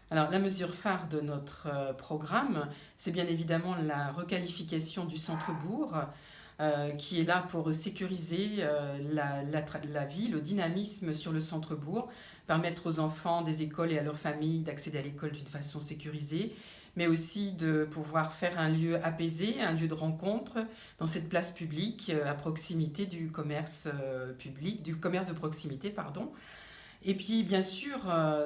Alors, la mesure phare de notre programme, c'est bien évidemment la requalification du centre-bourg, qui est là pour sécuriser la vie, le dynamisme sur le centre-bourg, permettre aux enfants des écoles et à leurs familles d'accéder à l'école d'une façon sécurisée, mais aussi de pouvoir faire un lieu apaisé, un lieu de rencontre dans cette place publique à proximité du commerce public, du commerce de proximité, pardon. Et puis, bien sûr,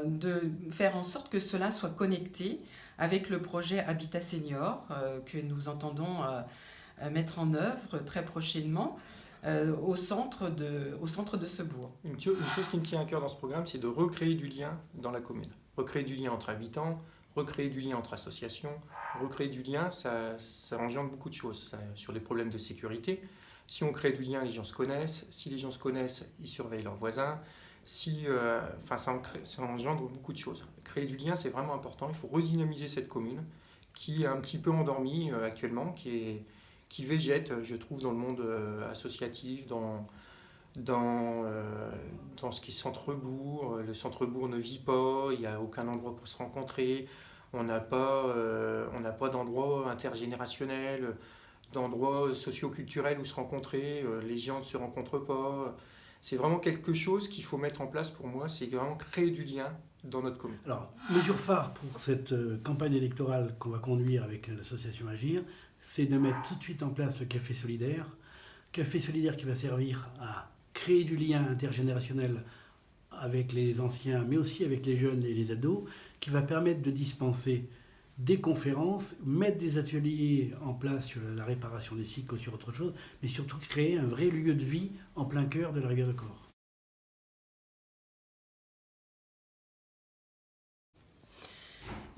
de faire en sorte que cela soit connecté avec le projet Habitat Senior que nous entendons mettre en œuvre très prochainement au centre de ce bourg. Une chose qui me tient à cœur dans ce programme, c'est de recréer du lien dans la commune. Recréer du lien entre habitants, recréer du lien entre associations. Recréer du lien, ça engendre beaucoup de choses. Sur les problèmes de sécurité, si on crée du lien, les gens se connaissent. Si les gens se connaissent, ils surveillent leurs voisins. Ça engendre beaucoup de choses. Créer du lien, c'est vraiment important. Il faut redynamiser cette commune qui est un petit peu endormie actuellement, qui végète, je trouve, dans le monde associatif, dans ce qui est centre-bourg. Le centre-bourg ne vit pas, il n'y a aucun endroit pour se rencontrer. On n'a pas d'endroit intergénérationnel, d'endroit socio-culturel où se rencontrer. Les gens ne se rencontrent pas. C'est vraiment quelque chose qu'il faut mettre en place pour moi, c'est vraiment créer du lien dans notre commune. Alors, mesure phare pour cette campagne électorale qu'on va conduire avec l'association Agir, c'est de mettre tout de suite en place le café solidaire. Café solidaire qui va servir à créer du lien intergénérationnel avec les anciens, mais aussi avec les jeunes et les ados, qui va permettre de dispenser des conférences, mettre des ateliers en place sur la réparation des cycles ou sur autre chose, mais surtout créer un vrai lieu de vie en plein cœur de la rivière de Corps.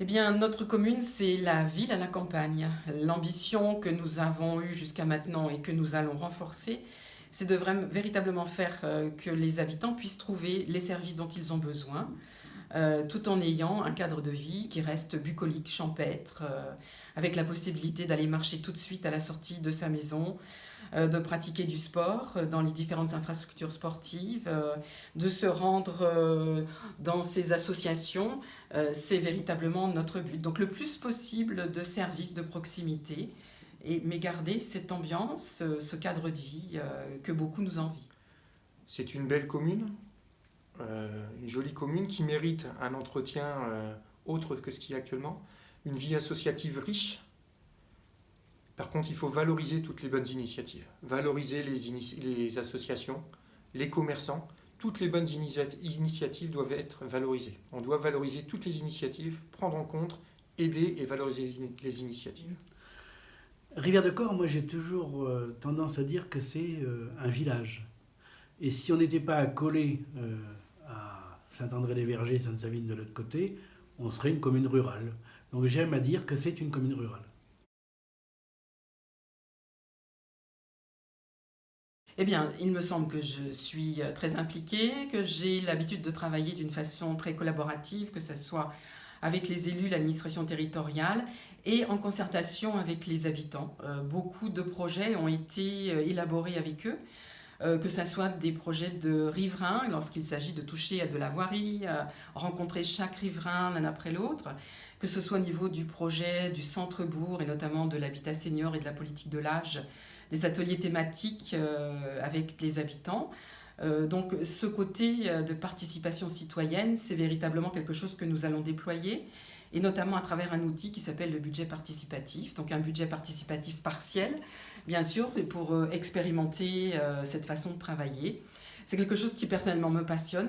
Eh bien, notre commune, c'est la ville à la campagne. L'ambition que nous avons eue jusqu'à maintenant et que nous allons renforcer, c'est de véritablement faire que les habitants puissent trouver les services dont ils ont besoin, tout en ayant un cadre de vie qui reste bucolique, champêtre, avec la possibilité d'aller marcher tout de suite à la sortie de sa maison, de pratiquer du sport dans les différentes infrastructures sportives, de se rendre dans ces associations. C'est véritablement notre but. Donc le plus possible de services de proximité, mais garder cette ambiance, ce cadre de vie que beaucoup nous envient. C'est une belle commune, une jolie commune qui mérite un entretien autre que ce qu'il y a actuellement, une vie associative riche. Par contre, il faut valoriser toutes les bonnes initiatives, valoriser les associations, les commerçants. Toutes les bonnes initiatives doivent être valorisées. On doit valoriser toutes les initiatives, prendre en compte, aider et valoriser les initiatives. Rivière de Corps, moi j'ai toujours tendance à dire que c'est un village. Et si on n'était pas accolé à Saint-André-les-Vergers, Sainte-Savine de l'autre côté, on serait une commune rurale. Donc j'aime à dire que c'est une commune rurale. Eh bien, il me semble que je suis très impliquée, que j'ai l'habitude de travailler d'une façon très collaborative, que ce soit avec les élus, l'administration territoriale et en concertation avec les habitants. Beaucoup de projets ont été élaborés avec eux, que ce soit des projets de riverains, lorsqu'il s'agit de toucher à de la voirie, rencontrer chaque riverain l'un après l'autre, que ce soit au niveau du projet du centre-bourg et notamment de l'habitat senior et de la politique de l'âge, des ateliers thématiques avec les habitants. Donc ce côté de participation citoyenne, c'est véritablement quelque chose que nous allons déployer, et notamment à travers un outil qui s'appelle le budget participatif, donc un budget participatif partiel, bien sûr, pour expérimenter cette façon de travailler. C'est quelque chose qui personnellement me passionne.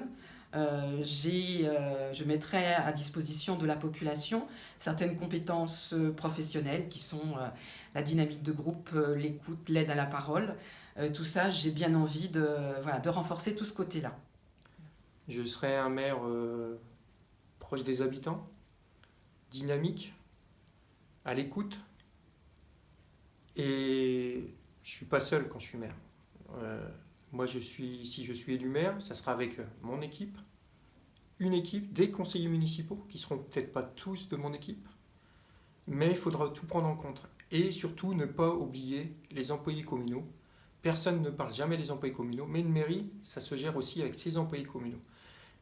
Je mettrai à disposition de la population certaines compétences professionnelles qui sont la dynamique de groupe, l'écoute, l'aide à la parole. Tout ça, j'ai bien envie de renforcer tout ce côté-là. Je serai un maire proche des habitants, dynamique, à l'écoute. Et je ne suis pas seul quand je suis maire. Moi, si je suis élu maire, ça sera avec mon équipe, une équipe, des conseillers municipaux, qui ne seront peut-être pas tous de mon équipe, mais il faudra tout prendre en compte. Et surtout, ne pas oublier les employés communaux. Personne ne parle jamais des employés communaux, mais une mairie, ça se gère aussi avec ses employés communaux.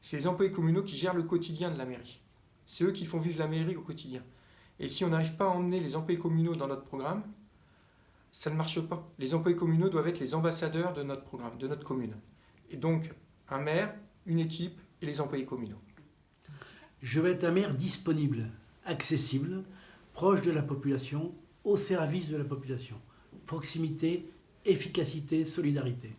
C'est les employés communaux qui gèrent le quotidien de la mairie. C'est eux qui font vivre la mairie au quotidien. Et si on n'arrive pas à emmener les employés communaux dans notre programme, ça ne marche pas. Les employés communaux doivent être les ambassadeurs de notre programme, de notre commune. Et donc, un maire, une équipe et les employés communaux. Je veux être un maire disponible, accessible, proche de la population, au service de la population. Proximité, efficacité, solidarité.